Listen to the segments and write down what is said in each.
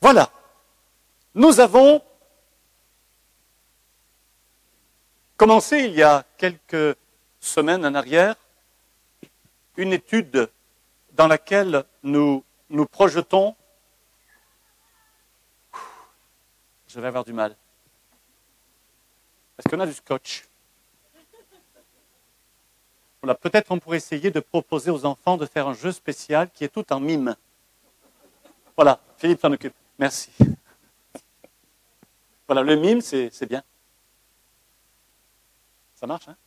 Voilà. Nous avons commencé il y a quelques semaines en arrière une étude dans laquelle nous projetons. Je vais avoir du mal. Est-ce qu'on a du scotch? Voilà, peut-être on pourrait essayer de proposer aux enfants de faire un jeu spécial qui est tout en mime. Voilà, Philippe s'en occupe. Merci. Voilà, le mime, c'est bien. Ça marche, hein?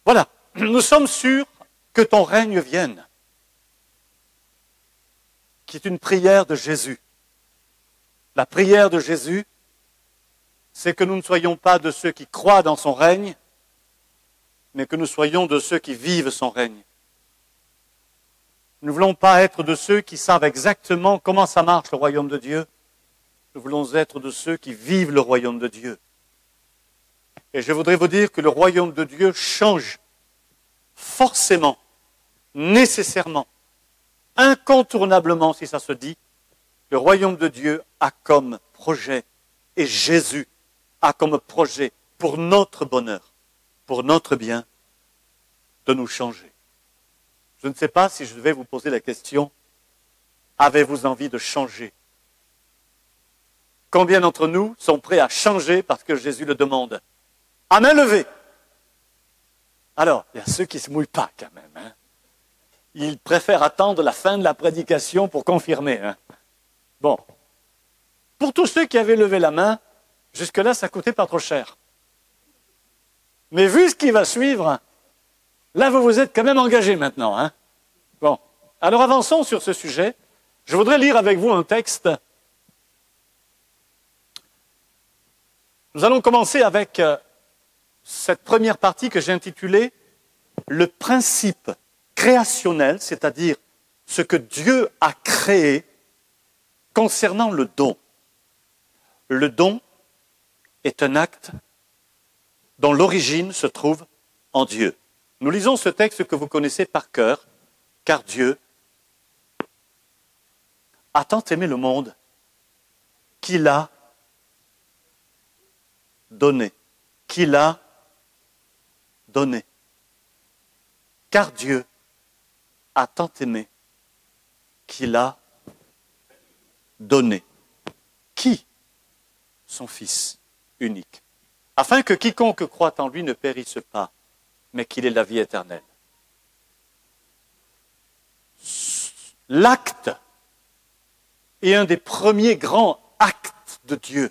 Voilà, nous sommes sûrs que ton règne vienne, qui est une prière de Jésus. La prière de Jésus, c'est que nous ne soyons pas de ceux qui croient dans son règne, mais que nous soyons de ceux qui vivent son règne. Nous ne voulons pas être de ceux qui savent exactement comment ça marche le royaume de Dieu. Nous voulons être de ceux qui vivent le royaume de Dieu. Et je voudrais vous dire que le royaume de Dieu change forcément, nécessairement, incontournablement, si ça se dit, le royaume de Dieu a comme projet, et Jésus a comme projet, pour notre bonheur, pour notre bien, de nous changer. Je ne sais pas si je devais vous poser la question, avez-vous envie de changer? Combien d'entre nous sont prêts à changer parce que Jésus le demande? À main levée. Alors, il y a ceux qui ne se mouillent pas quand même. Hein. Ils préfèrent attendre la fin de la prédication pour confirmer. Hein. Bon. Pour tous ceux qui avaient levé la main, jusque-là, ça ne coûtait pas trop cher. Mais vu ce qui va suivre, là, vous vous êtes quand même engagés maintenant. Hein. Bon. Alors, avançons sur ce sujet. Je voudrais lire avec vous un texte. Nous allons commencer avec cette première partie que j'ai intitulée « Le principe créationnel », c'est-à-dire ce que Dieu a créé concernant le don. Le don est un acte dont l'origine se trouve en Dieu. Nous lisons ce texte que vous connaissez par cœur, car Dieu a tant aimé le monde qu'il a donné. Qu'il a donné. Car Dieu a tant aimé qu'il a donné. Qui? Son Fils unique. Afin que quiconque croit en lui ne périsse pas, mais qu'il ait la vie éternelle. L'acte est un des premiers grands actes de Dieu,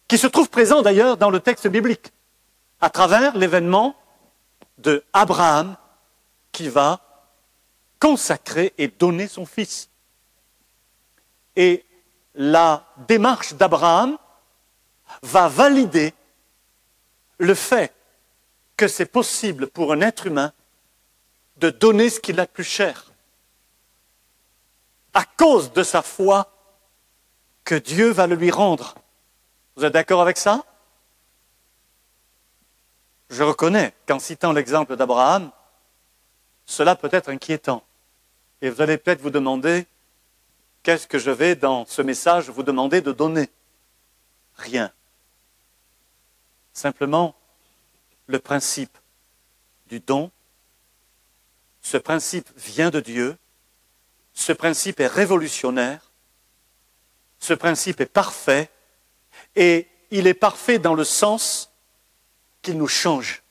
qui se trouve présent d'ailleurs dans le texte biblique, à travers l'événement de Abraham qui va consacrer et donner son fils. Et la démarche d'Abraham va valider le fait que c'est possible pour un être humain de donner ce qu'il a de plus cher. À cause de sa foi que Dieu va le lui rendre. Vous êtes d'accord avec ça? Je reconnais qu'en citant l'exemple d'Abraham, cela peut être inquiétant. Et vous allez peut-être vous demander, qu'est-ce que je vais dans ce message vous demander de donner? Rien. Simplement, le principe du don, ce principe vient de Dieu, ce principe est révolutionnaire, ce principe est parfait, et il est parfait dans le sens qu'il nous change.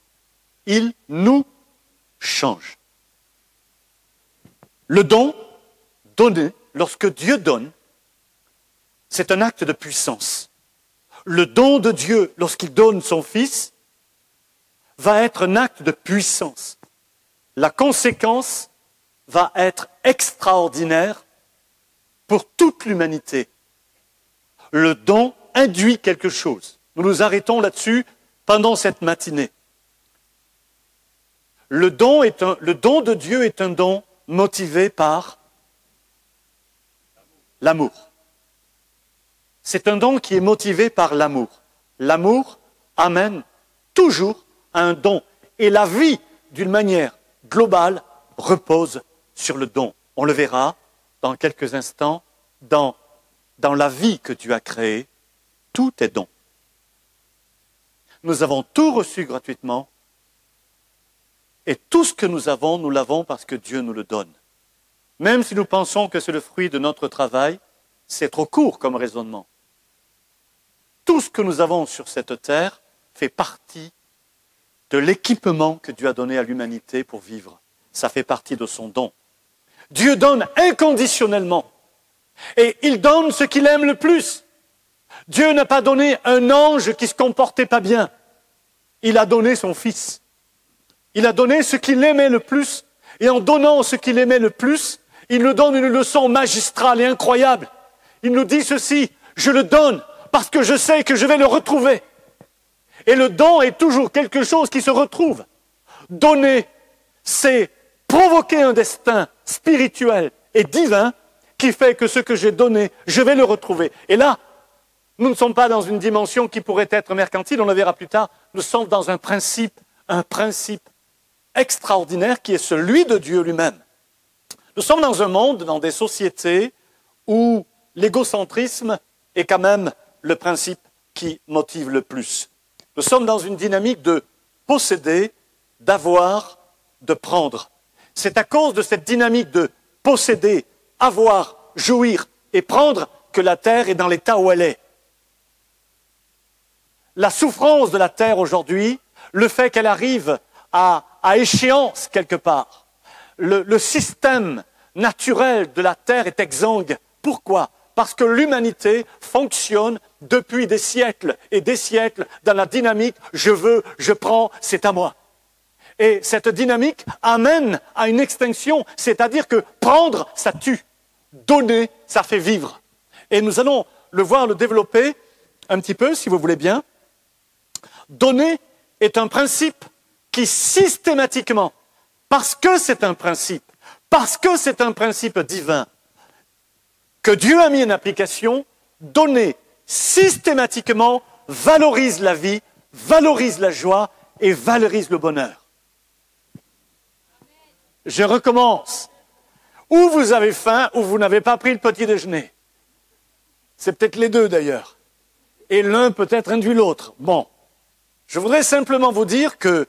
Il nous change. Le don, donné, lorsque Dieu donne, c'est un acte de puissance. Le don de Dieu, lorsqu'il donne son Fils, va être un acte de puissance. La conséquence va être extraordinaire pour toute l'humanité. Le don induit quelque chose. Nous nous arrêtons là-dessus pendant cette matinée. Le don de Dieu est un don motivé par l'amour. C'est un don qui est motivé par l'amour. L'amour amène toujours à un don. Et la vie, d'une manière globale, repose sur le don. On le verra dans quelques instants dans dans la vie que Dieu a créée, tout est don. Nous avons tout reçu gratuitement et tout ce que nous l'avons parce que Dieu nous le donne. Même si nous pensons que c'est le fruit de notre travail, c'est trop court comme raisonnement. Tout ce que nous avons sur cette terre fait partie de l'équipement que Dieu a donné à l'humanité pour vivre. Ça fait partie de son don. Dieu donne inconditionnellement. Et il donne ce qu'il aime le plus. Dieu n'a pas donné un ange qui se comportait pas bien. Il a donné son Fils. Il a donné ce qu'il aimait le plus. Et en donnant ce qu'il aimait le plus, il nous donne une leçon magistrale et incroyable. Il nous dit ceci, je le donne parce que je sais que je vais le retrouver. Et le don est toujours quelque chose qui se retrouve. Donner, c'est provoquer un destin spirituel et divin qui fait que ce que j'ai donné, je vais le retrouver. Et là, nous ne sommes pas dans une dimension qui pourrait être mercantile, on le verra plus tard, nous sommes dans un principe extraordinaire qui est celui de Dieu lui-même. Nous sommes dans un monde, dans des sociétés où l'égocentrisme est quand même le principe qui motive le plus. Nous sommes dans une dynamique de posséder, d'avoir, de prendre. C'est à cause de cette dynamique de posséder, avoir, jouir et prendre que la terre est dans l'état où elle est. La souffrance de la terre aujourd'hui, le fait qu'elle arrive à échéance quelque part, le système naturel de la terre est exsangue. Pourquoi ? Parce que l'humanité fonctionne depuis des siècles et des siècles dans la dynamique « je veux, je prends, c'est à moi ». Et cette dynamique amène à une extinction, c'est-à-dire que prendre, ça tue. Donner, ça fait vivre. Et nous allons le voir, le développer un petit peu, si vous voulez bien. Donner est un principe qui systématiquement, parce que c'est un principe divin, que Dieu a mis en application, donner systématiquement valorise la vie, valorise la joie et valorise le bonheur. Je recommence. Ou vous avez faim, ou vous n'avez pas pris le petit déjeuner. C'est peut-être les deux d'ailleurs. Et l'un peut-être induit l'autre. Bon. Je voudrais simplement vous dire que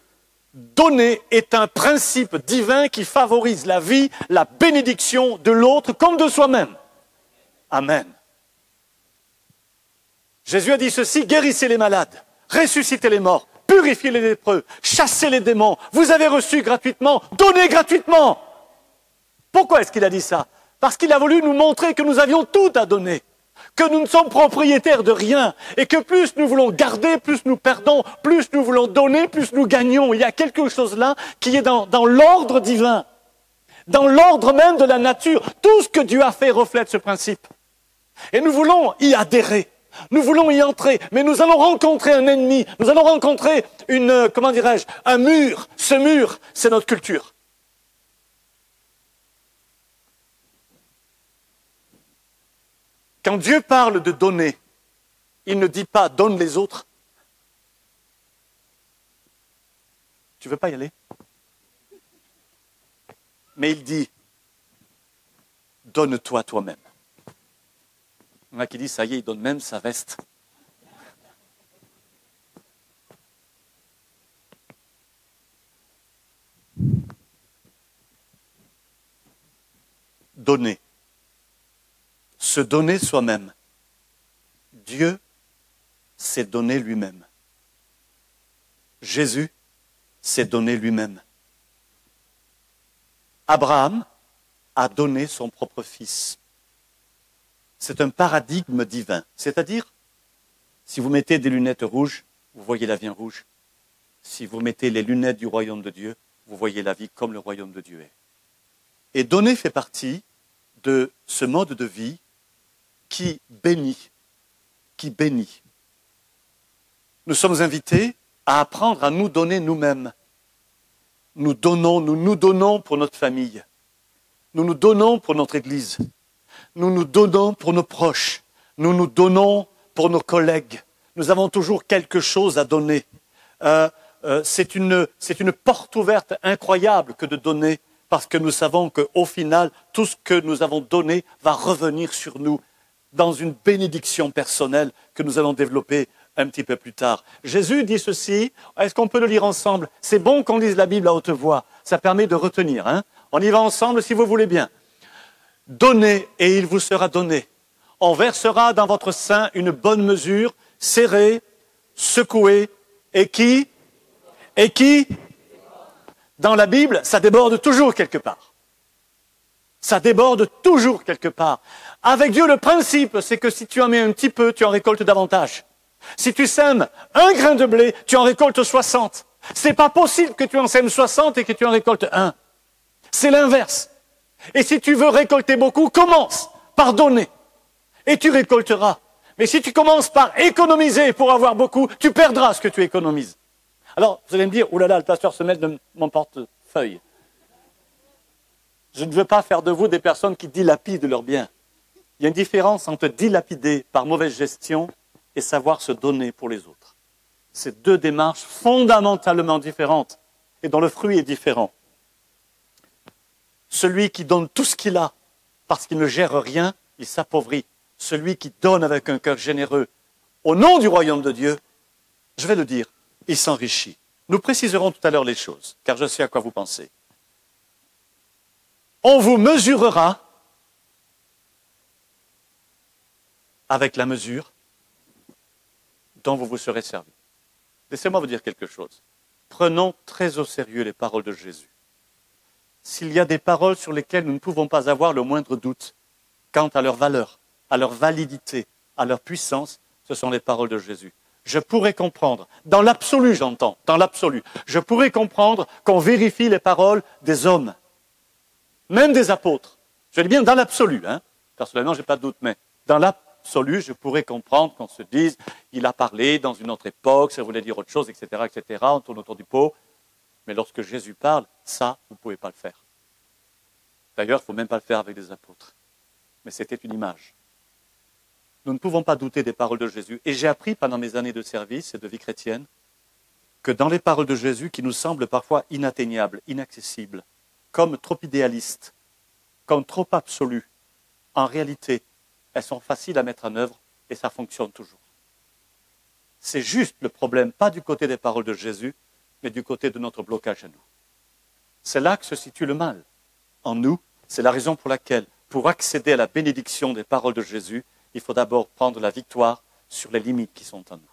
donner est un principe divin qui favorise la vie, la bénédiction de l'autre comme de soi-même. Amen. Jésus a dit ceci, guérissez les malades, ressuscitez les morts, purifiez les lépreux, chassez les démons, vous avez reçu gratuitement, donnez gratuitement. Pourquoi est-ce qu'il a dit ça? Parce qu'il a voulu nous montrer que nous avions tout à donner, que nous ne sommes propriétaires de rien, et que plus nous voulons garder, plus nous perdons, plus nous voulons donner, plus nous gagnons. Il y a quelque chose là qui est dans l'ordre divin, dans l'ordre même de la nature. Tout ce que Dieu a fait reflète ce principe. Et nous voulons y adhérer. Nous voulons y entrer, mais nous allons rencontrer un ennemi, nous allons rencontrer un mur. Ce mur, c'est notre culture. Quand Dieu parle de donner, il ne dit pas « donne les autres ». Tu veux pas y aller? Mais il dit « donne-toi toi-même ». Il y en a qui disent, ça y est, il donne même sa veste. Donner. Se donner soi-même. Dieu s'est donné lui-même. Jésus s'est donné lui-même. Abraham a donné son propre fils. C'est un paradigme divin. C'est-à-dire, si vous mettez des lunettes rouges, vous voyez la vie en rouge. Si vous mettez les lunettes du royaume de Dieu, vous voyez la vie comme le royaume de Dieu est. Et donner fait partie de ce mode de vie qui bénit. Nous sommes invités à apprendre à nous donner nous-mêmes. Nous nous donnons pour notre famille. Nous nous donnons pour notre Église. Nous nous donnons pour nos proches. Nous nous donnons pour nos collègues. Nous avons toujours quelque chose à donner. C'est une porte ouverte incroyable que de donner, parce que nous savons qu'au final, tout ce que nous avons donné va revenir sur nous dans une bénédiction personnelle que nous allons développer un petit peu plus tard. Jésus dit ceci, est-ce qu'on peut le lire ensemble? C'est bon qu'on lise la Bible à haute voix, ça permet de retenir. Hein? On y va ensemble si vous voulez bien. Donnez et il vous sera donné. On versera dans votre sein une bonne mesure, serrée, secouée, et qui? Dans la Bible, ça déborde toujours quelque part. Ça déborde toujours quelque part. Avec Dieu, le principe, c'est que si tu en mets un petit peu, tu en récoltes davantage. Si tu sèmes un grain de blé, tu en récoltes 60. C'est pas possible que tu en sèmes 60 et que tu en récoltes un. C'est l'inverse. Et si tu veux récolter beaucoup, commence par donner. Et tu récolteras. Mais si tu commences par économiser pour avoir beaucoup, tu perdras ce que tu économises. Alors, vous allez me dire, oulala, le pasteur se mêle de mon portefeuille. Je ne veux pas faire de vous des personnes qui dilapident leurs biens. Il y a une différence entre dilapider par mauvaise gestion et savoir se donner pour les autres. C'est deux démarches fondamentalement différentes et dont le fruit est différent. Celui qui donne tout ce qu'il a parce qu'il ne gère rien, il s'appauvrit. Celui qui donne avec un cœur généreux au nom du royaume de Dieu, je vais le dire, il s'enrichit. Nous préciserons tout à l'heure les choses, car je sais à quoi vous pensez. On vous mesurera avec la mesure dont vous vous serez servi. Laissez-moi vous dire quelque chose. Prenons très au sérieux les paroles de Jésus. S'il y a des paroles sur lesquelles nous ne pouvons pas avoir le moindre doute quant à leur valeur, à leur validité, à leur puissance, ce sont les paroles de Jésus. Je pourrais comprendre, dans l'absolu j'entends, dans l'absolu, je pourrais comprendre qu'on vérifie les paroles des hommes, même des apôtres. Je dis bien dans l'absolu, hein. Personnellement je n'ai pas de doute, mais dans l'absolu je pourrais comprendre qu'on se dise, il a parlé dans une autre époque, ça voulait dire autre chose, etc., etc., on tourne autour du pot. Mais lorsque Jésus parle, ça, vous ne pouvez pas le faire. D'ailleurs, il ne faut même pas le faire avec des apôtres. Mais c'était une image. Nous ne pouvons pas douter des paroles de Jésus. Et j'ai appris pendant mes années de service et de vie chrétienne que dans les paroles de Jésus, qui nous semblent parfois inatteignables, inaccessibles, comme trop idéalistes, comme trop absolues, en réalité, elles sont faciles à mettre en œuvre et ça fonctionne toujours. C'est juste le problème, pas du côté des paroles de Jésus, mais du côté de notre blocage à nous. C'est là que se situe le mal. En nous, c'est la raison pour laquelle, pour accéder à la bénédiction des paroles de Jésus, il faut d'abord prendre la victoire sur les limites qui sont en nous.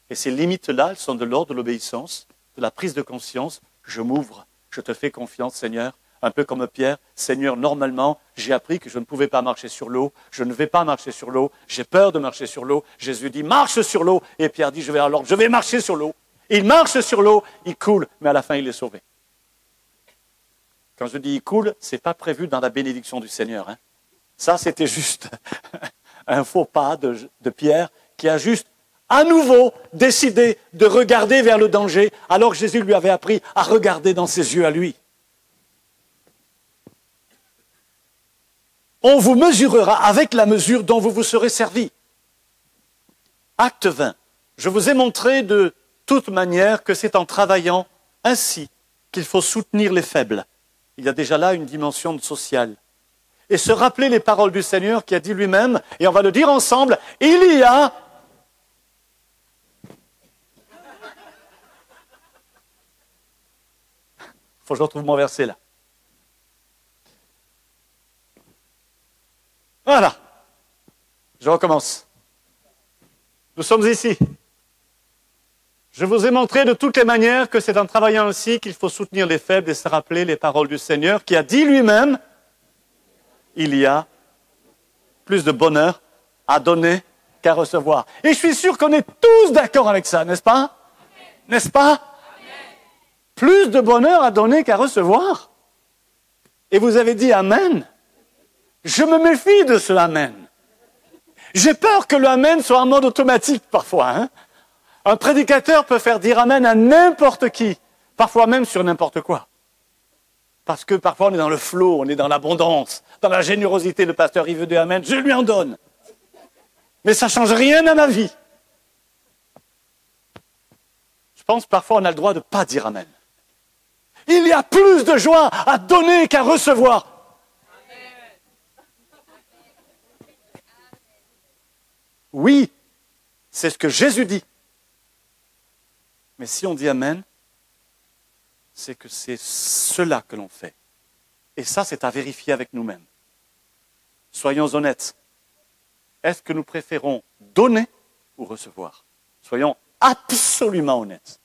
Et ces limites-là, elles sont de l'ordre de l'obéissance, de la prise de conscience. Je m'ouvre, je te fais confiance, Seigneur. Un peu comme Pierre, Seigneur, normalement, j'ai appris que je ne pouvais pas marcher sur l'eau. Je ne vais pas marcher sur l'eau. J'ai peur de marcher sur l'eau. Jésus dit, marche sur l'eau. Et Pierre dit, je vais marcher sur l'eau. Il marche sur l'eau, il coule, mais à la fin, il est sauvé. Quand je dis il coule, ce n'est pas prévu dans la bénédiction du Seigneur. Hein. Ça, c'était juste un faux pas de Pierre qui a juste à nouveau décidé de regarder vers le danger alors que Jésus lui avait appris à regarder dans ses yeux à lui. On vous mesurera avec la mesure dont vous vous serez servi. Acte 20. Je vous ai montré de toute manière que c'est en travaillant ainsi qu'il faut soutenir les faibles. Il y a déjà là une dimension sociale. Et se rappeler les paroles du Seigneur qui a dit lui-même, et on va le dire ensemble, il y a... Faut que je retrouve mon verset là. Voilà. Je recommence. Nous sommes ici. Je vous ai montré de toutes les manières que c'est en travaillant ainsi qu'il faut soutenir les faibles et se rappeler les paroles du Seigneur qui a dit lui-même, il y a plus de bonheur à donner qu'à recevoir. Et je suis sûr qu'on est tous d'accord avec ça, n'est-ce pas? N'est-ce pas? Plus de bonheur à donner qu'à recevoir. Et vous avez dit Amen. Je me méfie de ce Amen. J'ai peur que le Amen soit en mode automatique parfois. Hein. Un prédicateur peut faire dire Amen à n'importe qui, parfois même sur n'importe quoi. Parce que parfois on est dans le flot, on est dans l'abondance, dans la générosité. Le pasteur, il veut dire Amen, je lui en donne. Mais ça ne change rien à ma vie. Je pense parfois on a le droit de ne pas dire Amen. Il y a plus de joie à donner qu'à recevoir. Oui, c'est ce que Jésus dit. Mais si on dit Amen, c'est que c'est cela que l'on fait. Et ça, c'est à vérifier avec nous-mêmes. Soyons honnêtes. Est-ce que nous préférons donner ou recevoir? Soyons absolument honnêtes.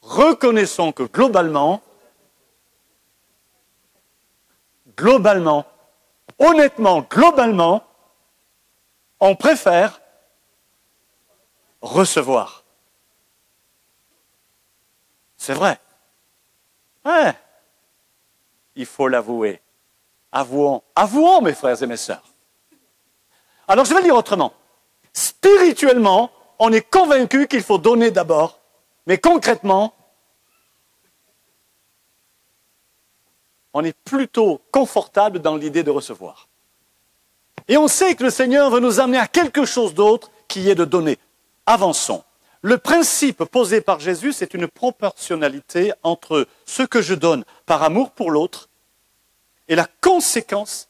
Reconnaissons que globalement, honnêtement, on préfère recevoir. C'est vrai. Ouais. Il faut l'avouer. Avouons, mes frères et mes sœurs. Alors, je vais le dire autrement. Spirituellement, on est convaincu qu'il faut donner d'abord, mais concrètement, on est plutôt confortable dans l'idée de recevoir. Et on sait que le Seigneur veut nous amener à quelque chose d'autre qui est de donner. Avançons. Le principe posé par Jésus, c'est une proportionnalité entre ce que je donne par amour pour l'autre et la conséquence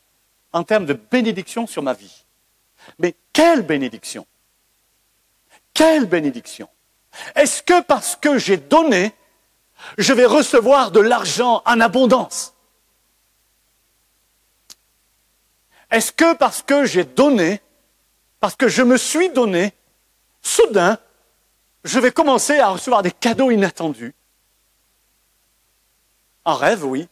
en termes de bénédiction sur ma vie. Mais quelle bénédiction? Quelle bénédiction? Est-ce que parce que j'ai donné, je vais recevoir de l'argent en abondance? Est-ce que parce que j'ai donné, parce que je me suis donné, soudain, je vais commencer à recevoir des cadeaux inattendus? En rêve, oui,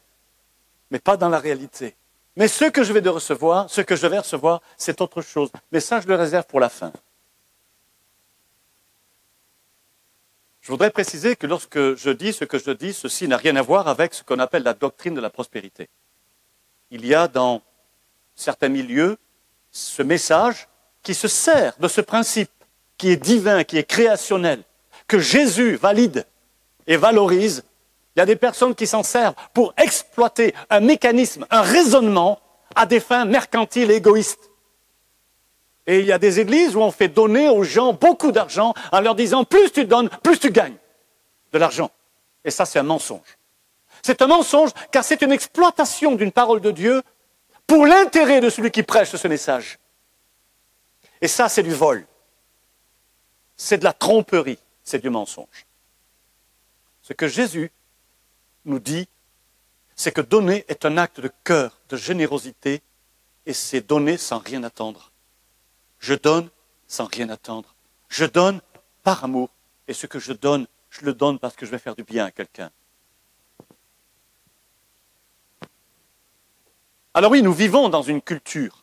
mais pas dans la réalité. Mais ce que je vais recevoir, c'est autre chose. Mais ça, je le réserve pour la fin. Je voudrais préciser que lorsque je dis ce que je dis, ceci n'a rien à voir avec ce qu'on appelle la doctrine de la prospérité. Il y a dans certains milieux ce message qui se sert de ce principe qui est divin, qui est créationnel, que Jésus valide et valorise. Il y a des personnes qui s'en servent pour exploiter un mécanisme, un raisonnement à des fins mercantiles et égoïstes. Et il y a des églises où on fait donner aux gens beaucoup d'argent en leur disant plus tu donnes, plus tu gagnes de l'argent. Et ça, c'est un mensonge. C'est un mensonge car c'est une exploitation d'une parole de Dieu pour l'intérêt de celui qui prêche ce message. Et ça, c'est du vol. C'est de la tromperie, c'est du mensonge. Ce que Jésus nous dit, c'est que donner est un acte de cœur, de générosité, et c'est donner sans rien attendre. Je donne sans rien attendre. Je donne par amour, et ce que je le donne parce que je vais faire du bien à quelqu'un. Alors oui, nous vivons dans une culture.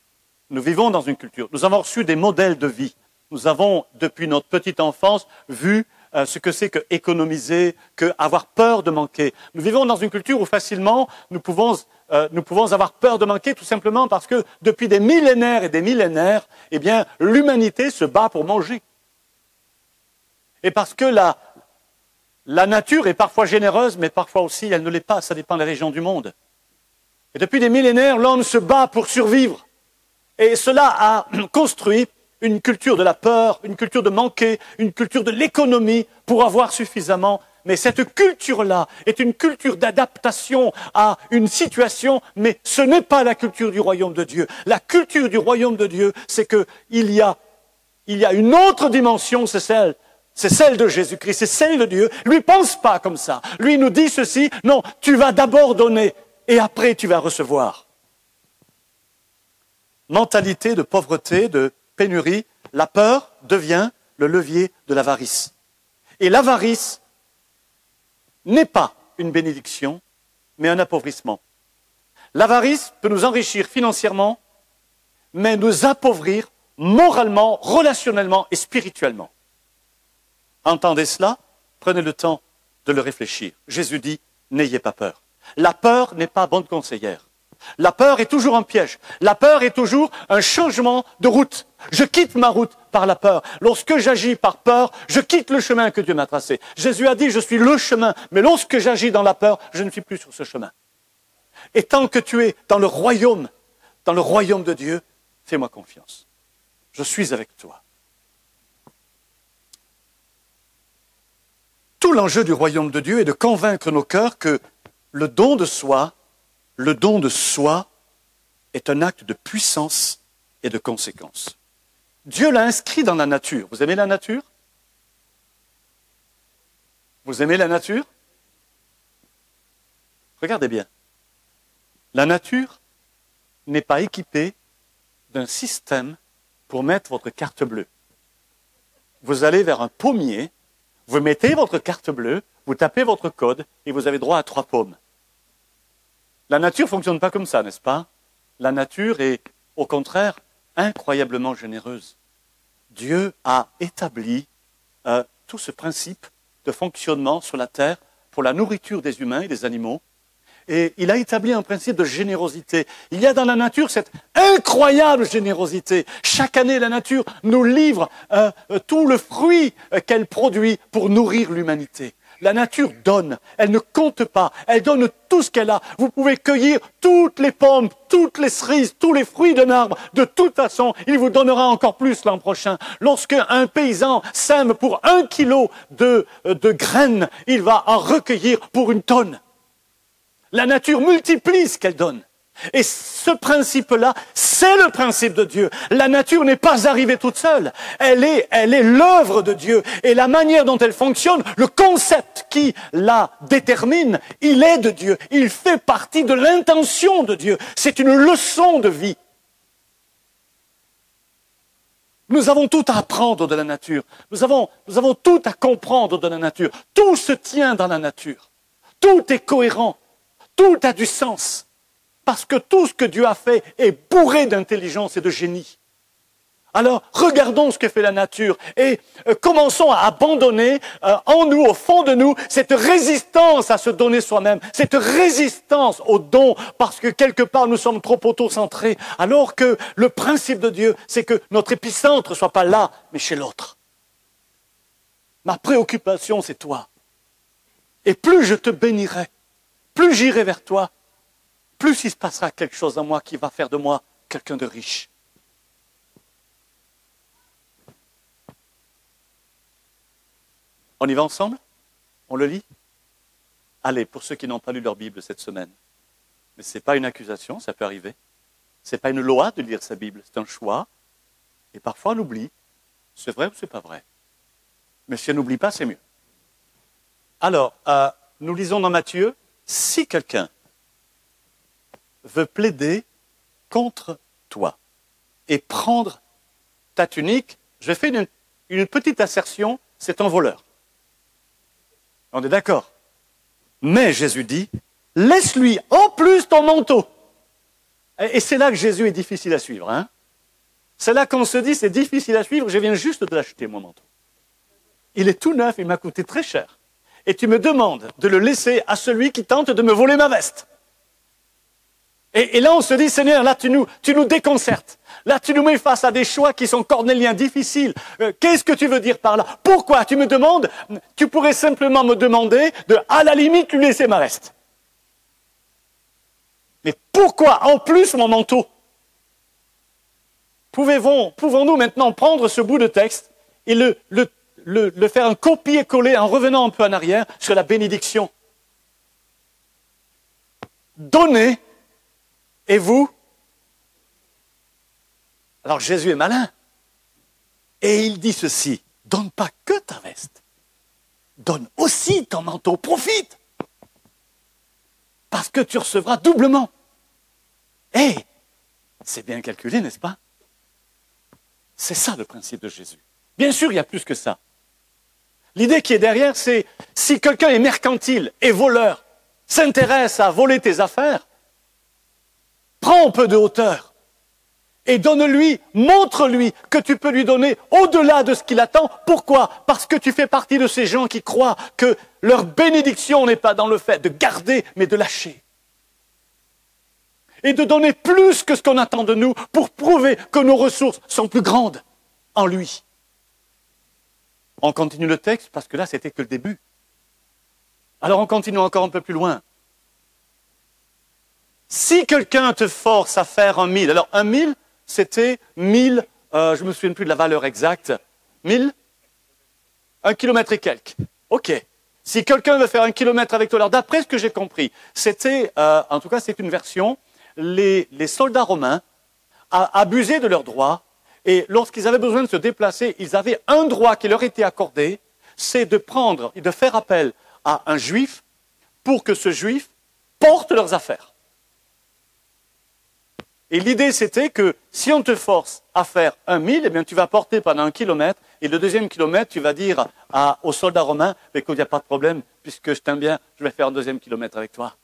Nous avons reçu des modèles de vie. Nous avons, depuis notre petite enfance, vu ce que c'est que économiser, que avoir peur de manquer. Nous vivons dans une culture où facilement nous pouvons avoir peur de manquer tout simplement parce que depuis des millénaires et des millénaires, eh bien, l'humanité se bat pour manger. Et parce que la nature est parfois généreuse, mais parfois aussi elle ne l'est pas, ça dépend des régions du monde. Et depuis des millénaires, l'homme se bat pour survivre. Et cela a construit une culture de la peur, une culture de manquer, une culture de l'économie pour avoir suffisamment. Mais cette culture-là est une culture d'adaptation à une situation, mais ce n'est pas la culture du royaume de Dieu. La culture du royaume de Dieu, c'est qu'il y a une autre dimension, c'est celle de Jésus-Christ, c'est celle de Dieu. Lui ne pense pas comme ça. Lui nous dit ceci, non, tu vas d'abord donner et après tu vas recevoir. Mentalité de pauvreté, de pénurie, la peur devient le levier de l'avarice. Et l'avarice n'est pas une bénédiction, mais un appauvrissement. L'avarice peut nous enrichir financièrement, mais nous appauvrir moralement, relationnellement et spirituellement. Entendez cela, prenez le temps de le réfléchir. Jésus dit, n'ayez pas peur. La peur n'est pas bonne conseillère. La peur est toujours un piège. La peur est toujours un changement de route. Je quitte ma route par la peur. Lorsque j'agis par peur, je quitte le chemin que Dieu m'a tracé. Jésus a dit, je suis le chemin. Mais lorsque j'agis dans la peur, je ne suis plus sur ce chemin. Et tant que tu es dans le royaume de Dieu, fais-moi confiance. Je suis avec toi. Tout l'enjeu du royaume de Dieu est de convaincre nos cœurs que le don de soi est un acte de puissance et de conséquence. Dieu l'a inscrit dans la nature. Vous aimez la nature? Vous aimez la nature? Regardez bien. La nature n'est pas équipée d'un système pour mettre votre carte bleue. Vous allez vers un pommier, vous mettez votre carte bleue, vous tapez votre code et vous avez droit à 3 pommes. La nature ne fonctionne pas comme ça, n'est-ce pas? La nature est, au contraire, incroyablement généreuse. Dieu a établi tout ce principe de fonctionnement sur la terre pour la nourriture des humains et des animaux. Et il a établi un principe de générosité. Il y a dans la nature cette incroyable générosité. Chaque année, la nature nous livre tout le fruit qu'elle produit pour nourrir l'humanité. La nature donne, elle ne compte pas, elle donne tout ce qu'elle a. Vous pouvez cueillir toutes les pommes, toutes les cerises, tous les fruits d'un arbre. De toute façon, il vous donnera encore plus l'an prochain. Lorsque un paysan sème pour 1 kilo de graines, il va en recueillir pour 1 tonne. La nature multiplie ce qu'elle donne. Et ce principe-là, c'est le principe de Dieu. La nature n'est pas arrivée toute seule. Elle est l'œuvre de Dieu. Et la manière dont elle fonctionne, le concept qui la détermine, il est de Dieu. Il fait partie de l'intention de Dieu. C'est une leçon de vie. Nous avons tout à apprendre de la nature. Nous avons tout à comprendre de la nature. Tout se tient dans la nature. Tout est cohérent. Tout a du sens. Parce que tout ce que Dieu a fait est bourré d'intelligence et de génie. Alors, regardons ce que fait la nature et commençons à abandonner en nous, au fond de nous, cette résistance à se donner soi-même, cette résistance au don, parce que quelque part nous sommes trop auto-centrés, alors que le principe de Dieu, c'est que notre épicentre ne soit pas là, mais chez l'autre. Ma préoccupation, c'est toi. Et plus je te bénirai, plus j'irai vers toi, plus il se passera quelque chose en moi qui va faire de moi quelqu'un de riche. On y va ensemble? On le lit? Allez, pour ceux qui n'ont pas lu leur Bible cette semaine. Mais ce n'est pas une accusation, ça peut arriver. Ce n'est pas une loi de lire sa Bible, c'est un choix. Et parfois on oublie. C'est vrai ou c'est pas vrai? Mais si on n'oublie pas, c'est mieux. Alors, nous lisons dans Matthieu, si quelqu'un veut plaider contre toi et prendre ta tunique, je fais une petite assertion, c'est un voleur. On est d'accord? Mais Jésus dit, laisse-lui en plus ton manteau. Et c'est là que Jésus est difficile à suivre. Hein? C'est là qu'on se dit, c'est difficile à suivre, je viens juste de l'acheter, mon manteau. Il est tout neuf, il m'a coûté très cher. Et tu me demandes de le laisser à celui qui tente de me voler ma veste. Et là, on se dit, Seigneur, là, tu nous déconcertes. Là, tu nous mets face à des choix qui sont cornéliens, difficiles. Qu'est-ce que tu veux dire par là? Pourquoi? Tu me demandes, tu pourrais simplement me demander de, à la limite, lui laisser ma veste. Mais pourquoi, en plus, mon manteau? Pouvons-nous maintenant prendre ce bout de texte et le faire un copier-coller en revenant un peu en arrière sur la bénédiction? Donnez, et vous? Alors Jésus est malin. Et il dit ceci, donne pas que ta veste, donne aussi ton manteau, profite. Parce que tu recevras doublement. Et c'est bien calculé, n'est-ce pas? C'est ça le principe de Jésus. Bien sûr, il y a plus que ça. L'idée qui est derrière, c'est si quelqu'un est mercantile et voleur, s'intéresse à voler tes affaires, prends un peu de hauteur et donne-lui, montre-lui que tu peux lui donner au-delà de ce qu'il attend. Pourquoi? Parce que tu fais partie de ces gens qui croient que leur bénédiction n'est pas dans le fait de garder, mais de lâcher. Et de donner plus que ce qu'on attend de nous pour prouver que nos ressources sont plus grandes en lui. On continue le texte parce que là, c'était que le début. Alors on continue encore un peu plus loin. Si quelqu'un te force à faire 1 000, alors 1 000, c'était 1000, je me souviens plus de la valeur exacte, 1000, 1 kilomètre et quelques. Ok. Si quelqu'un veut faire 1 kilomètre avec toi, alors d'après ce que j'ai compris, c'était, en tout cas c'est une version, les soldats romains abusaient de leurs droits Et lorsqu'ils avaient besoin de se déplacer, ils avaient un droit qui leur était accordé, c'est de prendre et de faire appel à un juif pour que ce juif porte leurs affaires. Et l'idée, c'était que si on te force à faire 1 000, eh bien, tu vas porter pendant 1 kilomètre, et le 2e kilomètre, tu vas dire aux soldats romains, mais qu'il n'y a pas de problème, puisque je t'aime bien, je vais faire un 2e kilomètre avec toi.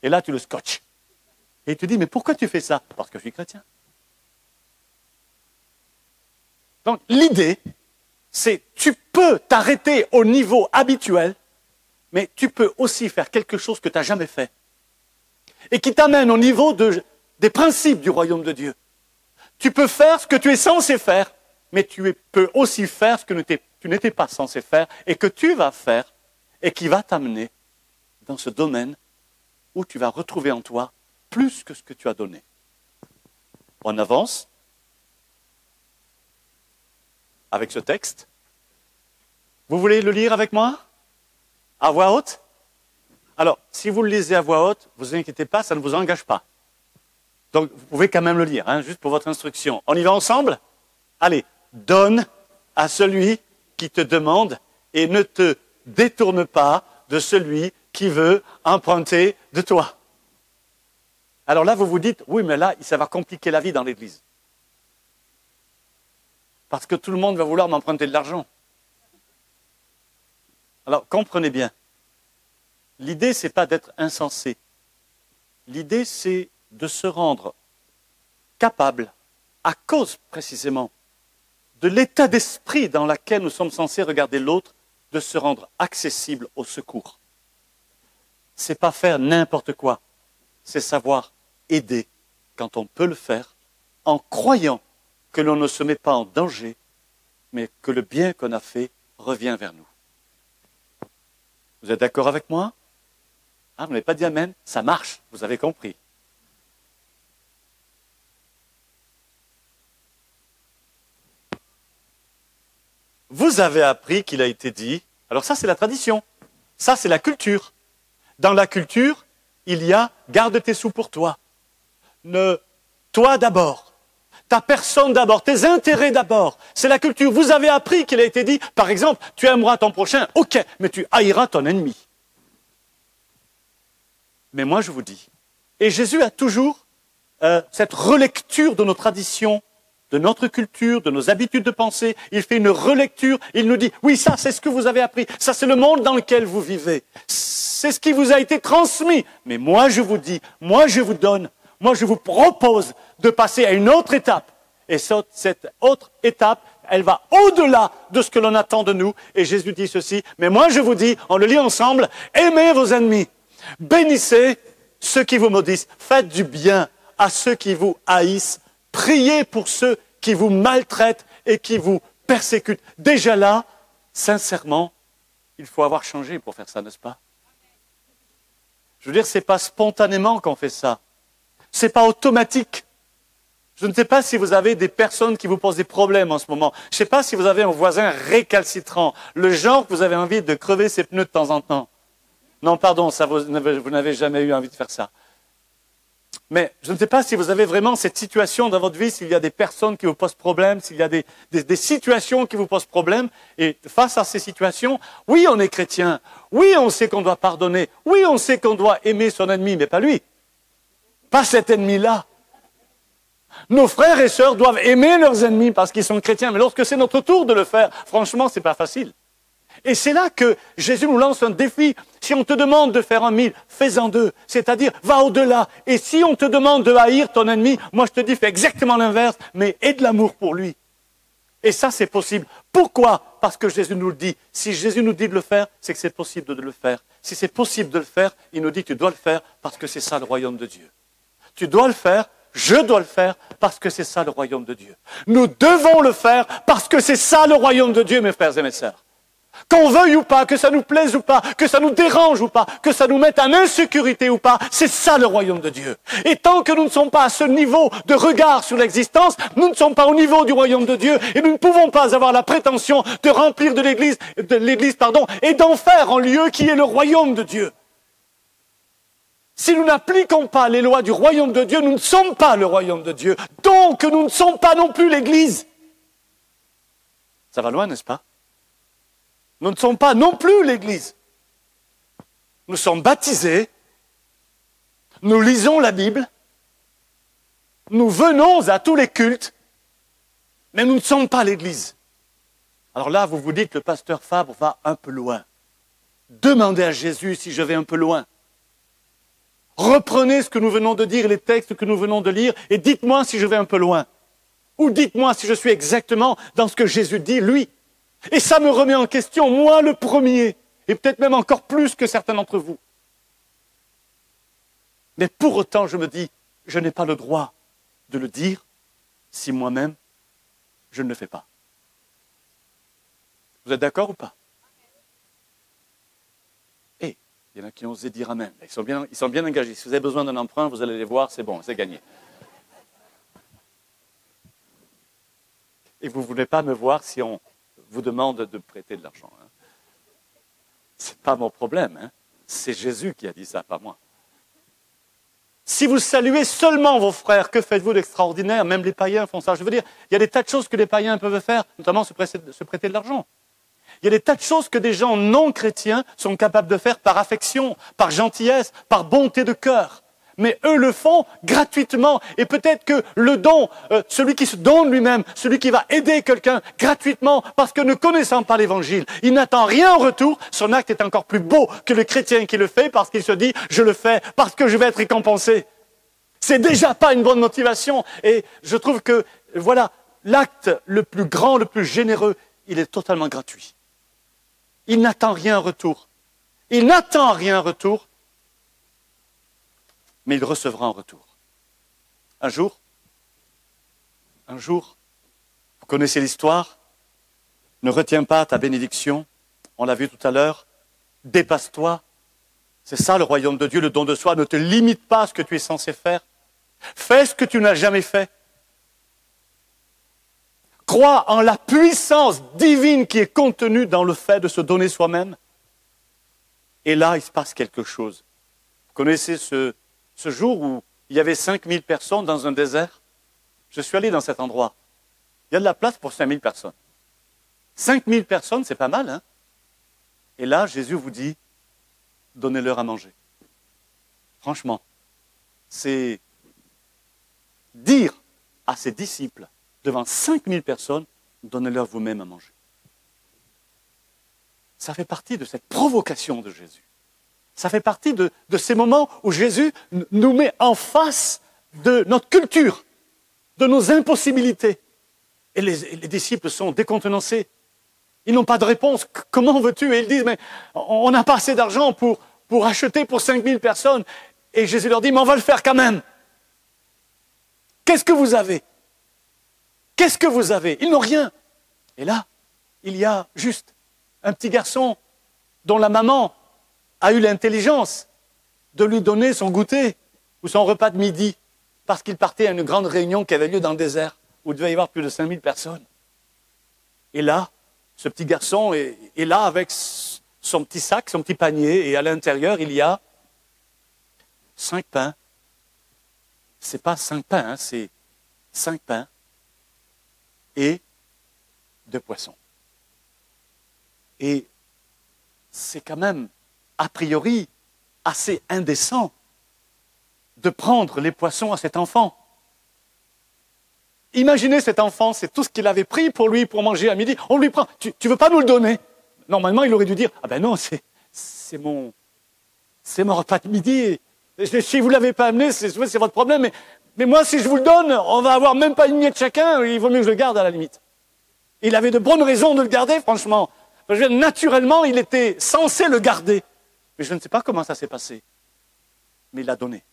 Et là, tu le scotches. Et il te dit, mais pourquoi tu fais ça? Parce que je suis chrétien. Donc, l'idée, c'est tu peux t'arrêter au niveau habituel, mais tu peux aussi faire quelque chose que tu n'as jamais fait. Et qui t'amène au niveau des principes du royaume de Dieu. Tu peux faire ce que tu es censé faire, mais tu peux aussi faire ce que tu n'étais pas censé faire et que tu vas faire et qui va t'amener dans ce domaine où tu vas retrouver en toi plus que ce que tu as donné. On avance avec ce texte. Vous voulez le lire avec moi? À voix haute? Alors, si vous le lisez à voix haute, vous inquiétez pas, ça ne vous engage pas. Donc, vous pouvez quand même le lire, hein, juste pour votre instruction. On y va ensemble? Allez, donne à celui qui te demande et ne te détourne pas de celui qui veut emprunter de toi. Alors là, vous vous dites, oui, mais là, ça va compliquer la vie dans l'Église. Parce que tout le monde va vouloir m'emprunter de l'argent. Alors, comprenez bien. L'idée, c'est pas d'être insensé. L'idée, c'est de se rendre capable, à cause précisément de l'état d'esprit dans lequel nous sommes censés regarder l'autre, de se rendre accessible au secours. C'est pas faire n'importe quoi, c'est savoir aider quand on peut le faire, en croyant que l'on ne se met pas en danger, mais que le bien qu'on a fait revient vers nous. Vous êtes d'accord avec moi? Ah, vous n'avez pas dit amen? Ça marche, vous avez compris. Vous avez appris qu'il a été dit, alors ça c'est la tradition, ça c'est la culture. Dans la culture, il y a garde tes sous pour toi. Toi d'abord, ta personne d'abord, tes intérêts d'abord. C'est la culture. Vous avez appris qu'il a été dit, par exemple, tu aimeras ton prochain, ok, mais tu haïras ton ennemi. Mais moi je vous dis, et Jésus a toujours cette relecture de nos traditions, de notre culture, de nos habitudes de pensée. Il fait une relecture, il nous dit, oui, ça c'est ce que vous avez appris, ça c'est le monde dans lequel vous vivez, c'est ce qui vous a été transmis. Mais moi je vous dis, moi je vous donne, moi je vous propose de passer à une autre étape. Et cette autre étape, elle va au-delà de ce que l'on attend de nous. Et Jésus dit ceci, mais moi je vous dis, on le lit ensemble, aimez vos ennemis, bénissez ceux qui vous maudissent, faites du bien à ceux qui vous haïssent, priez pour ceux qui vous maltraitent et qui vous persécutent. Déjà là, sincèrement, il faut avoir changé pour faire ça, n'est-ce pas? Je veux dire, c'est pas spontanément qu'on fait ça. C'est pas automatique. Je ne sais pas si vous avez des personnes qui vous posent des problèmes en ce moment. Je ne sais pas si vous avez un voisin récalcitrant, le genre que vous avez envie de crever ses pneus de temps en temps. Non, pardon, ça, vous n'avez jamais eu envie de faire ça. Mais je ne sais pas si vous avez vraiment cette situation dans votre vie, s'il y a des personnes qui vous posent problème, s'il y a des situations qui vous posent problème. Et face à ces situations, oui, on est chrétien. Oui, on sait qu'on doit pardonner. Oui, on sait qu'on doit aimer son ennemi, mais pas lui. Pas cet ennemi-là. Nos frères et sœurs doivent aimer leurs ennemis parce qu'ils sont chrétiens. Mais lorsque c'est notre tour de le faire, franchement, c'est pas facile. Et c'est là que Jésus nous lance un défi. Si on te demande de faire 1000, fais-en 2. C'est-à-dire, va au-delà. Et si on te demande de haïr ton ennemi, moi je te dis, fais exactement l'inverse, mais aie de l'amour pour lui. Et ça, c'est possible. Pourquoi? Parce que Jésus nous le dit. Si Jésus nous dit de le faire, c'est que c'est possible de le faire. Si c'est possible de le faire, il nous dit, tu dois le faire parce que c'est ça le royaume de Dieu. Tu dois le faire, je dois le faire parce que c'est ça le royaume de Dieu. Nous devons le faire parce que c'est ça le royaume de Dieu, mes frères et mes sœurs. Qu'on veuille ou pas, que ça nous plaise ou pas, que ça nous dérange ou pas, que ça nous mette en insécurité ou pas, c'est ça le royaume de Dieu. Et tant que nous ne sommes pas à ce niveau de regard sur l'existence, nous ne sommes pas au niveau du royaume de Dieu et nous ne pouvons pas avoir la prétention de remplir de l'église, et d'en faire un lieu qui est le royaume de Dieu. Si nous n'appliquons pas les lois du royaume de Dieu, nous ne sommes pas le royaume de Dieu. Donc, nous ne sommes pas non plus l'Église. Ça va loin, n'est-ce pas? Nous ne sommes pas non plus l'Église. Nous sommes baptisés, nous lisons la Bible, nous venons à tous les cultes, mais nous ne sommes pas l'Église. Alors là, vous vous dites, le pasteur Fabre va un peu loin. Demandez à Jésus si je vais un peu loin. Reprenez ce que nous venons de dire, les textes que nous venons de lire, et dites-moi si je vais un peu loin. Ou dites-moi si je suis exactement dans ce que Jésus dit, lui. Et ça me remet en question, moi le premier, et peut-être même encore plus que certains d'entre vous. Mais pour autant, je me dis, je n'ai pas le droit de le dire si moi-même, je ne le fais pas. Vous êtes d'accord ou pas? Et il y en a qui ont osé dire amen. Ils sont bien engagés. Si vous avez besoin d'un emprunt, vous allez les voir, c'est bon, c'est gagné. Et vous ne voulez pas me voir si on vous demande de prêter de l'argent. Hein. Ce n'est pas mon problème. Hein. C'est Jésus qui a dit ça, pas moi. Si vous saluez seulement vos frères, que faites-vous d'extraordinaire? Même les païens font ça. Je veux dire, il y a des tas de choses que les païens peuvent faire, notamment se prêter de l'argent. Il y a des tas de choses que des gens non chrétiens sont capables de faire par affection, par gentillesse, par bonté de cœur. Mais eux le font gratuitement. Et peut-être que le don, celui qui se donne lui-même, celui qui va aider quelqu'un gratuitement, parce que ne connaissant pas l'évangile, il n'attend rien en retour, son acte est encore plus beau que le chrétien qui le fait, parce qu'il se dit, je le fais parce que je vais être récompensé. C'est déjà pas une bonne motivation. Et je trouve que, voilà, l'acte le plus grand, le plus généreux, il est totalement gratuit. Il n'attend rien en retour. Il n'attend rien en retour, mais il recevra en retour. Un jour, vous connaissez l'histoire, ne retiens pas ta bénédiction, on l'a vu tout à l'heure, dépasse-toi. C'est ça le royaume de Dieu, le don de soi, ne te limite pas à ce que tu es censé faire. Fais ce que tu n'as jamais fait. Crois en la puissance divine qui est contenue dans le fait de se donner soi-même. Et là, il se passe quelque chose. Vous connaissez ce jour où il y avait 5000 personnes dans un désert? Je suis allé dans cet endroit. Il y a de la place pour 5000 personnes. 5000 personnes, c'est pas mal, hein? Et là, Jésus vous dit, donnez-leur à manger. Franchement, c'est dire à ses disciples, devant 5000 personnes, donnez-leur vous-même à manger. Ça fait partie de cette provocation de Jésus. Ça fait partie de ces moments où Jésus nous met en face de notre culture, de nos impossibilités. Et les disciples sont décontenancés. Ils n'ont pas de réponse. Comment veux-tu? Et ils disent, mais on n'a pas assez d'argent pour acheter pour 5000 personnes. Et Jésus leur dit, mais on va le faire quand même. Qu'est-ce que vous avez? Qu'est-ce que vous avez? Ils n'ont rien. Et là, il y a juste un petit garçon dont la maman a eu l'intelligence de lui donner son goûter ou son repas de midi parce qu'il partait à une grande réunion qui avait lieu dans le désert où il devait y avoir plus de 5000 personnes. Et là, ce petit garçon est là avec son petit sac, son petit panier, et à l'intérieur, il y a 5 pains. C'est pas 5 pains, hein, c'est 5 pains et 2 poissons. Et c'est quand même, a priori, assez indécent de prendre les poissons à cet enfant. Imaginez cet enfant, c'est tout ce qu'il avait pris pour lui, pour manger à midi. On lui prend. Tu veux pas nous le donner? Normalement, il aurait dû dire, ah ben non, c'est mon repas de midi. Si vous l'avez pas amené, c'est votre problème. Mais moi, si je vous le donne, on va avoir même pas une miette chacun. Il vaut mieux que je le garde à la limite. Il avait de bonnes raisons de le garder, franchement. Naturellement, il était censé le garder. Mais je ne sais pas comment ça s'est passé. Mais il l'a donné.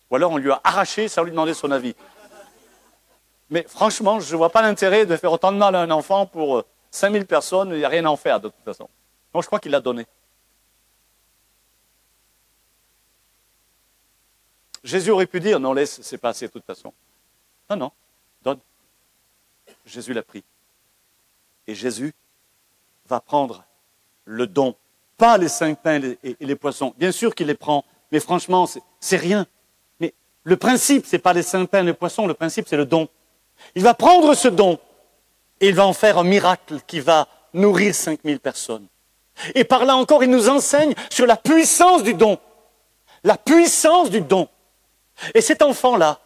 Ou alors on lui a arraché sans lui demander son avis. Mais franchement, je ne vois pas l'intérêt de faire autant de mal à un enfant pour 5000 personnes. Il n'y a rien à en faire de toute façon. Donc je crois qu'il l'a donné. Jésus aurait pu dire, non, laisse, c'est pas assez de toute façon. Non, non, donne. Jésus l'a pris. Et Jésus va prendre le don, pas les 5 pains et les poissons. Bien sûr qu'il les prend, Mais franchement, c'est rien. Mais le principe, c'est pas les 5 pains et les poissons, le principe, c'est le don. Il va prendre ce don et il va en faire un miracle qui va nourrir 5000 personnes. Et par là encore, il nous enseigne sur la puissance du don. La puissance du don. Et cet enfant-là,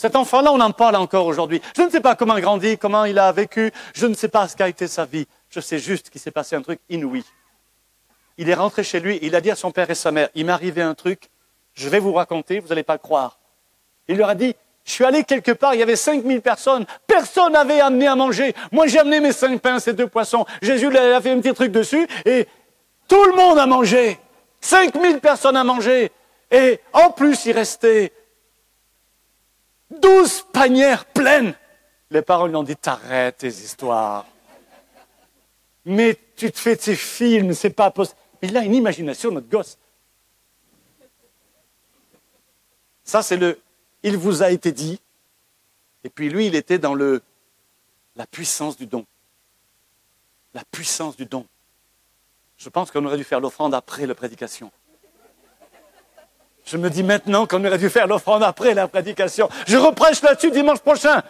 on en parle encore aujourd'hui. Je ne sais pas comment il grandit, comment il a vécu, je ne sais pas ce qu'a été sa vie. Je sais juste qu'il s'est passé un truc inouï. Il est rentré chez lui, il a dit à son père et sa mère, il m'est arrivé un truc, je vais vous raconter, vous n'allez pas le croire. Il leur a dit, je suis allé quelque part, il y avait 5000 personnes, personne n'avait amené à manger. Moi j'ai amené mes 5 pains, ces 2 poissons. Jésus a fait un petit truc dessus et tout le monde a mangé. 5000 personnes à manger. Et en plus, il restait 12 panières pleines. Les parents lui ont dit, t'arrêtes tes histoires. Mais tu te fais tes films, c'est pas possible. Mais il a une imagination, notre gosse. Ça, c'est il vous a été dit. Et puis lui, il était dans la puissance du don. La puissance du don. Je pense qu'on aurait dû faire l'offrande après la prédication. Je me dis maintenant qu'on aurait dû faire l'offrande après la prédication. Je reprêche là-dessus dimanche prochain.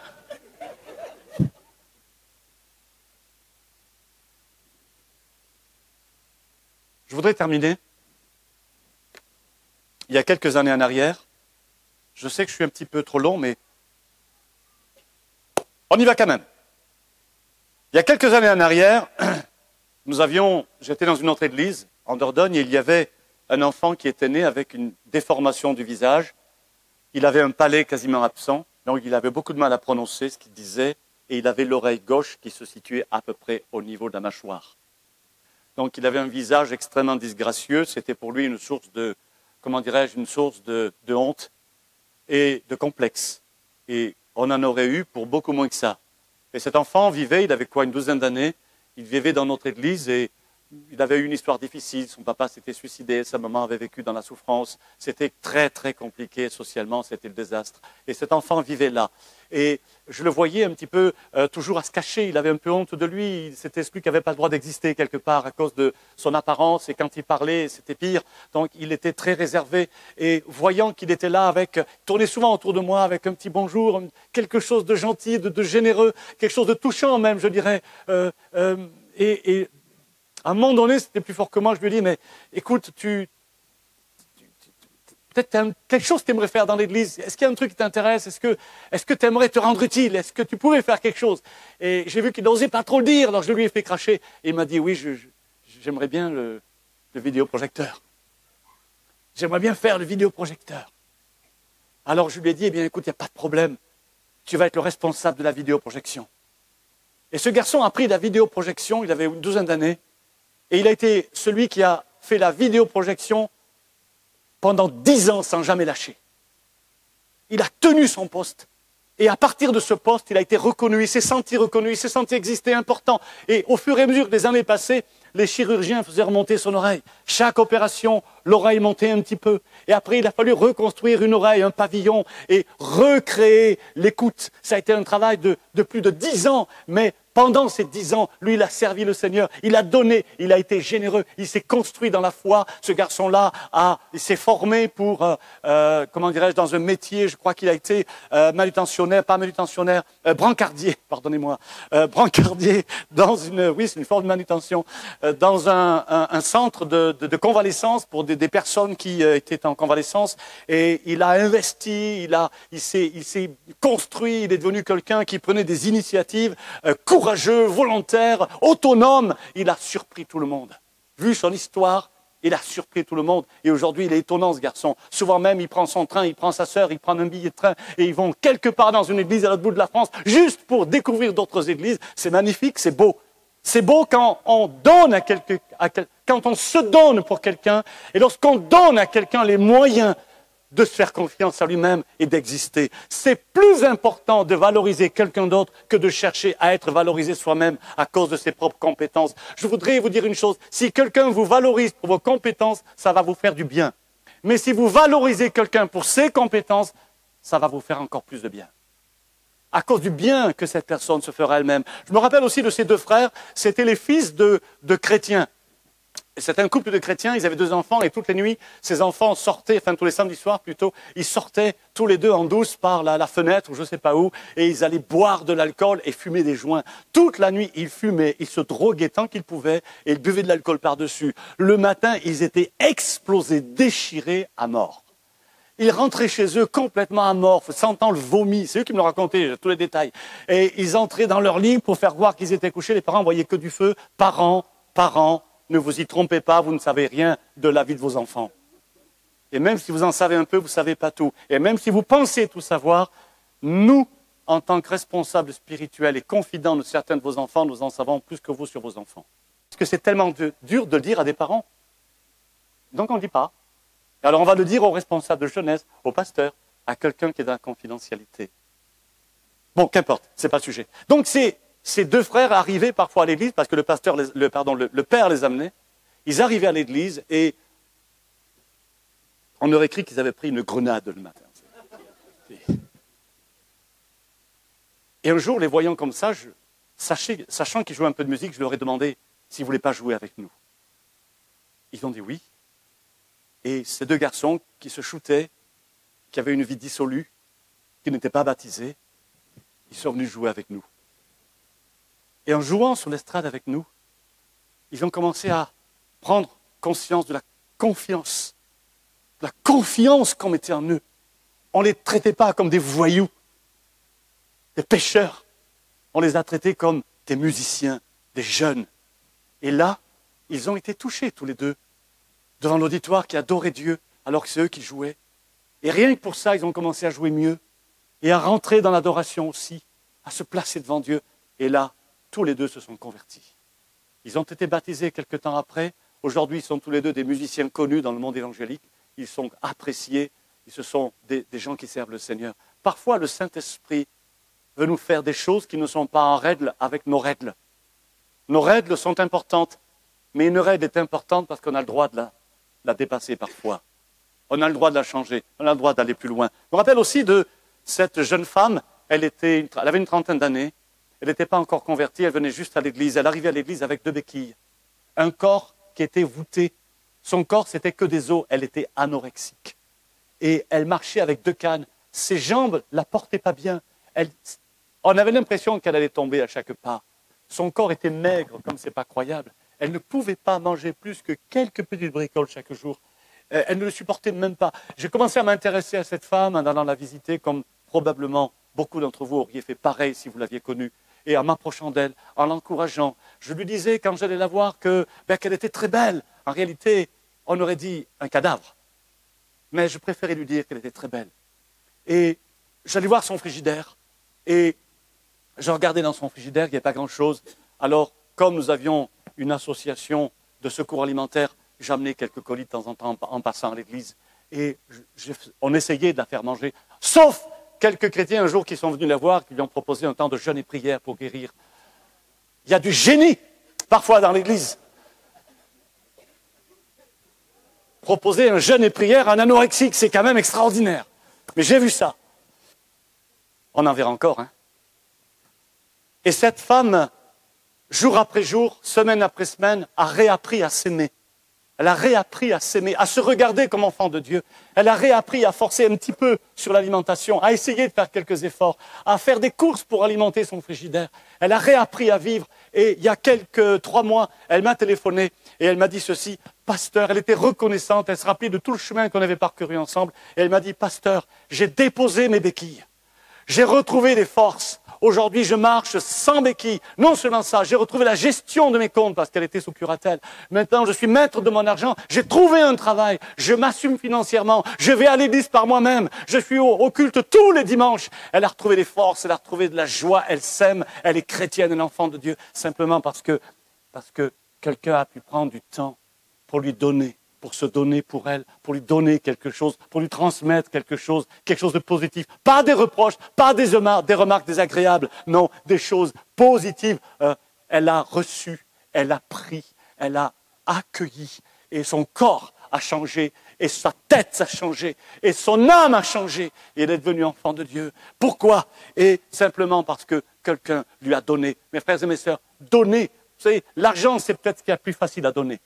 Je voudrais terminer. Il y a quelques années en arrière, je sais que je suis un petit peu trop long, mais on y va quand même. Il y a quelques années en arrière, j'étais dans une autre église, en Dordogne, et il y avait un enfant qui était né avec une déformation du visage. Il avait un palais quasiment absent, donc il avait beaucoup de mal à prononcer ce qu'il disait, et il avait l'oreille gauche qui se situait à peu près au niveau de la mâchoire. Donc il avait un visage extrêmement disgracieux, c'était pour lui une source de honte et de complexe. Et on en aurait eu pour beaucoup moins que ça. Et cet enfant vivait, il avait une 12aine d'années, il vivait dans notre église et il avait eu une histoire difficile, son papa s'était suicidé, sa maman avait vécu dans la souffrance, c'était très très compliqué socialement, c'était le désastre. Et cet enfant vivait là. Et je le voyais un petit peu toujours à se cacher, il avait un peu honte de lui, c'était celui qui n'avait pas le droit d'exister quelque part à cause de son apparence, et quand il parlait, c'était pire. Donc il était très réservé, et voyant qu'il était là il tournait souvent autour de moi avec un petit bonjour, quelque chose de gentil, de généreux, quelque chose de touchant même, je dirais. Et à un moment donné, c'était plus fort que moi, je lui ai dit, mais écoute, peut-être quelque chose que tu aimerais faire dans l'église. Est-ce qu'il y a un truc qui t'intéresse? Est-ce que tu aimerais te rendre utile? Est-ce que tu pourrais faire quelque chose? Et j'ai vu qu'il n'osait pas trop le dire, alors je lui ai fait cracher. Et il m'a dit, oui, j'aimerais bien le vidéoprojecteur. J'aimerais bien faire le vidéoprojecteur. Alors je lui ai dit, eh bien écoute, il n'y a pas de problème. Tu vas être le responsable de la vidéoprojection. Et ce garçon a pris la vidéoprojection, il avait une 12aine d'années, et il a été celui qui a fait la vidéoprojection pendant 10 ans sans jamais lâcher. Il a tenu son poste. Et à partir de ce poste, il a été reconnu, il s'est senti exister important. Et au fur et à mesure des années passées, les chirurgiens faisaient remonter son oreille. Chaque opération, l'oreille montait un petit peu. Et après, il a fallu reconstruire une oreille, un pavillon, et recréer l'écoute. Ça a été un travail de plus de 10 ans, mais pendant ces 10 ans, lui, il a servi le Seigneur, il a donné, il a été généreux, il s'est construit dans la foi. Ce garçon-là, il s'est formé pour, dans un métier, je crois qu'il a été brancardier, pardonnez-moi, brancardier dans c'est une forme de manutention, dans un centre de convalescence pour des personnes qui étaient en convalescence. Et il a investi, il s'est construit, il est devenu quelqu'un qui prenait des initiatives courageux, volontaire, autonome. Il a surpris tout le monde. Vu son histoire, il a surpris tout le monde. Et aujourd'hui, il est étonnant, ce garçon. Souvent même, il prend son train, il prend sa sœur, il prend un billet de train et ils vont quelque part dans une église à l'autre bout de la France, juste pour découvrir d'autres églises. C'est magnifique, c'est beau. C'est beau quand on donne quand on se donne pour quelqu'un, et lorsqu'on donne à quelqu'un les moyens de se faire confiance à lui-même et d'exister. C'est plus important de valoriser quelqu'un d'autre que de chercher à être valorisé soi-même à cause de ses propres compétences. Je voudrais vous dire une chose, si quelqu'un vous valorise pour vos compétences, ça va vous faire du bien. Mais si vous valorisez quelqu'un pour ses compétences, ça va vous faire encore plus de bien. À cause du bien que cette personne se fera elle-même. Je me rappelle aussi de ces 2 frères, c'étaient les fils de chrétiens. Et c'était un couple de chrétiens, ils avaient 2 enfants, et toutes les nuits, ces enfants sortaient, enfin tous les samedis soirs plutôt, ils sortaient tous les 2 en douce par la fenêtre, ou je ne sais pas où, et ils allaient boire de l'alcool et fumer des joints. Toute la nuit, ils fumaient, ils se droguaient tant qu'ils pouvaient, et ils buvaient de l'alcool par-dessus. Le matin, ils étaient explosés, déchirés à mort. Ils rentraient chez eux complètement amorphes, sentant le vomi. C'est eux qui me l'ont raconté, tous les détails. Et ils entraient dans leur lit pour faire voir qu'ils étaient couchés. Les parents voyaient que du feu. Parents, ne vous y trompez pas, vous ne savez rien de la vie de vos enfants. Et même si vous en savez un peu, vous ne savez pas tout. Et même si vous pensez tout savoir, nous, en tant que responsables spirituels et confidents de certains de vos enfants, nous en savons plus que vous sur vos enfants. Parce que c'est tellement dur de le dire à des parents. Donc on ne dit pas. Alors on va le dire aux responsables de jeunesse, aux pasteurs, à quelqu'un qui est dans la confidentialité. Bon, qu'importe, c'est pas le sujet. Donc ces 2 frères arrivaient parfois à l'église, parce que le père les amenait. Ils arrivaient à l'église et on aurait cru qu'ils avaient pris une grenade le matin. Et un jour, les voyant comme ça, sachant qu'ils jouaient un peu de musique, je leur ai demandé s'ils ne voulaient pas jouer avec nous. Ils ont dit oui. Et ces 2 garçons qui se shootaient, qui avaient une vie dissolue, qui n'étaient pas baptisés, ils sont venus jouer avec nous. Et en jouant sur l'estrade avec nous, ils ont commencé à prendre conscience de la confiance qu'on mettait en eux. On ne les traitait pas comme des voyous, des pécheurs. On les a traités comme des musiciens, des jeunes. Et là, ils ont été touchés tous les 2 devant l'auditoire qui adorait Dieu alors que c'est eux qui jouaient. Et rien que pour ça, ils ont commencé à jouer mieux et à rentrer dans l'adoration aussi, à se placer devant Dieu. Et là, tous les 2 se sont convertis. Ils ont été baptisés quelque temps après. Aujourd'hui, ils sont tous les 2 des musiciens connus dans le monde évangélique. Ils sont appréciés. Ce sont des gens qui servent le Seigneur. Parfois, le Saint-Esprit veut nous faire des choses qui ne sont pas en règle avec nos règles. Nos règles sont importantes, mais une règle est importante parce qu'on a le droit de la dépasser parfois. On a le droit de la changer, on a le droit d'aller plus loin. Je me rappelle aussi de cette jeune femme, elle avait une trentaine d'années, elle n'était pas encore convertie, elle venait juste à l'église, elle arrivait à l'église avec 2 béquilles, un corps qui était voûté, son corps c'était que des os, elle était anorexique. Et elle marchait avec 2 cannes, ses jambes ne la portaient pas bien, on avait l'impression qu'elle allait tomber à chaque pas. Son corps était maigre, comme c'est pas croyable. Elle ne pouvait pas manger plus que quelques petites bricoles chaque jour. Elle ne le supportait même pas. J'ai commencé à m'intéresser à cette femme en allant la visiter, comme probablement beaucoup d'entre vous auriez fait pareil si vous l'aviez connue. Et en m'approchant d'elle, en l'encourageant, je lui disais quand j'allais la voir qu'elle était très belle. En réalité, on aurait dit un cadavre. Mais je préférais lui dire qu'elle était très belle. Et j'allais voir son frigidaire. Et je regardais dans son frigidaire, il n'y avait pas grand-chose. Alors, comme nous avions une association de secours alimentaire, j'amenais quelques colis de temps en temps en passant à l'église. Et on essayait de la faire manger. Sauf quelques chrétiens un jour qui sont venus la voir, qui lui ont proposé un temps de jeûne et prière pour guérir. Il y a du génie, parfois, dans l'église. Proposer un jeûne et prière à un anorexique, c'est quand même extraordinaire. Mais j'ai vu ça. On en verra encore, hein. Et cette femme, jour après jour, semaine après semaine, a réappris à s'aimer. Elle a réappris à s'aimer, à se regarder comme enfant de Dieu. Elle a réappris à forcer un petit peu sur l'alimentation, à essayer de faire quelques efforts, à faire des courses pour alimenter son frigidaire. Elle a réappris à vivre. Et il y a 3 mois, elle m'a téléphoné et elle m'a dit ceci, pasteur, elle était reconnaissante, elle se rappelait de tout le chemin qu'on avait parcouru ensemble. Et elle m'a dit, pasteur, j'ai déposé mes béquilles. J'ai retrouvé des forces. Aujourd'hui, je marche sans béquilles. Non seulement ça, j'ai retrouvé la gestion de mes comptes parce qu'elle était sous curatelle. Maintenant, je suis maître de mon argent. J'ai trouvé un travail. Je m'assume financièrement. Je vais à l'église par moi-même. Je suis au culte tous les dimanches. Elle a retrouvé des forces, elle a retrouvé de la joie. Elle s'aime. Elle est chrétienne, un enfant de Dieu. Simplement parce que quelqu'un a pu prendre du temps pour lui donner, pour se donner pour elle, pour lui donner quelque chose, pour lui transmettre quelque chose de positif. Pas des reproches, pas des remarques désagréables, non, des choses positives. Elle a reçu, elle a pris, elle a accueilli, et son corps a changé, et sa tête a changé, et son âme a changé, et elle est devenue enfant de Dieu. Pourquoi? Et simplement parce que quelqu'un lui a donné. Mes frères et mes sœurs, donner, vous savez, l'argent c'est peut-être ce qui est le plus facile à donner.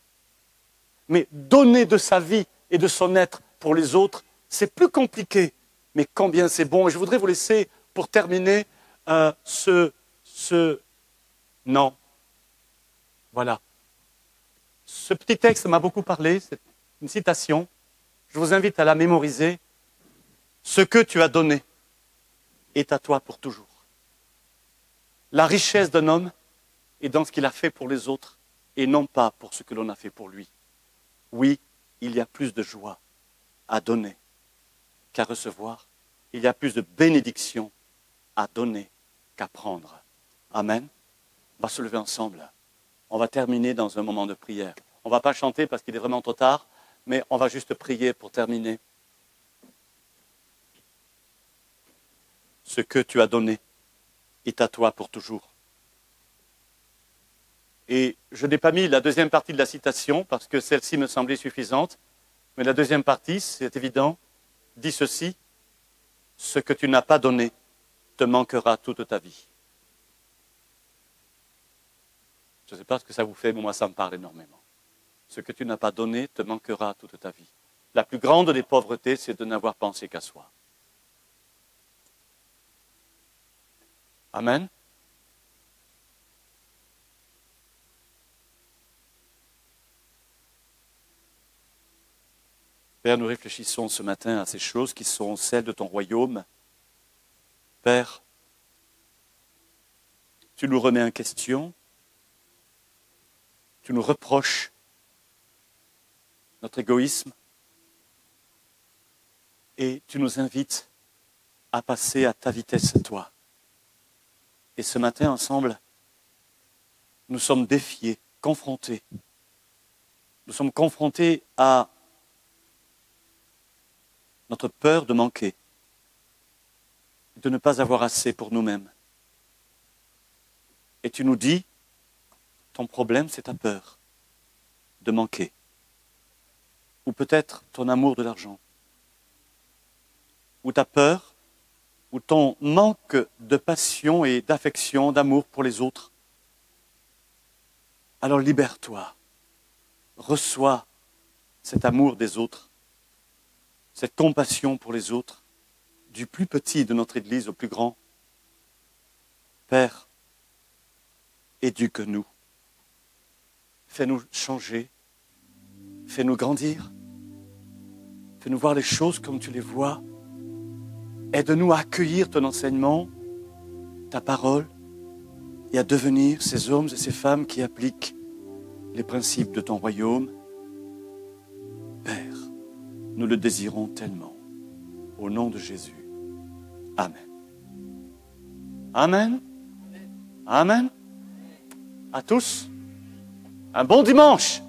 Mais donner de sa vie et de son être pour les autres, c'est plus compliqué. Mais combien c'est bon. Et je voudrais vous laisser, pour terminer, Non. Voilà. Ce petit texte m'a beaucoup parlé, c'est une citation. Je vous invite à la mémoriser. Ce que tu as donné est à toi pour toujours. La richesse d'un homme est dans ce qu'il a fait pour les autres et non pas pour ce que l'on a fait pour lui. Oui, il y a plus de joie à donner qu'à recevoir. Il y a plus de bénédiction à donner qu'à prendre. Amen. On va se lever ensemble. On va terminer dans un moment de prière. On ne va pas chanter parce qu'il est vraiment trop tard, mais on va juste prier pour terminer. Ce que tu as donné est à toi pour toujours. Et je n'ai pas mis la deuxième partie de la citation parce que celle-ci me semblait suffisante, mais la deuxième partie, c'est évident, dit ceci: ce que tu n'as pas donné te manquera toute ta vie. Je ne sais pas ce que ça vous fait, mais moi ça me parle énormément. Ce que tu n'as pas donné te manquera toute ta vie. La plus grande des pauvretés, c'est de n'avoir pensé qu'à soi. Amen. Père, nous réfléchissons ce matin à ces choses qui sont celles de ton royaume. Père, tu nous remets en question, tu nous reproches notre égoïsme et tu nous invites à passer à ta vitesse, toi. Et ce matin, ensemble, nous sommes défiés, confrontés. Nous sommes confrontés à notre peur de manquer, de ne pas avoir assez pour nous-mêmes. Et tu nous dis, ton problème, c'est ta peur de manquer. Ou peut-être ton amour de l'argent. Ou ta peur, ou ton manque de passion et d'affection, d'amour pour les autres. Alors libère-toi. Reçois cet amour des autres, cette compassion pour les autres, du plus petit de notre Église au plus grand. Père, éduque-nous. Fais-nous changer. Fais-nous grandir. Fais-nous voir les choses comme tu les vois. Aide-nous à accueillir ton enseignement, ta parole, et à devenir ces hommes et ces femmes qui appliquent les principes de ton royaume. Père, nous le désirons tellement. Au nom de Jésus. Amen. Amen. Amen. À tous, un bon dimanche.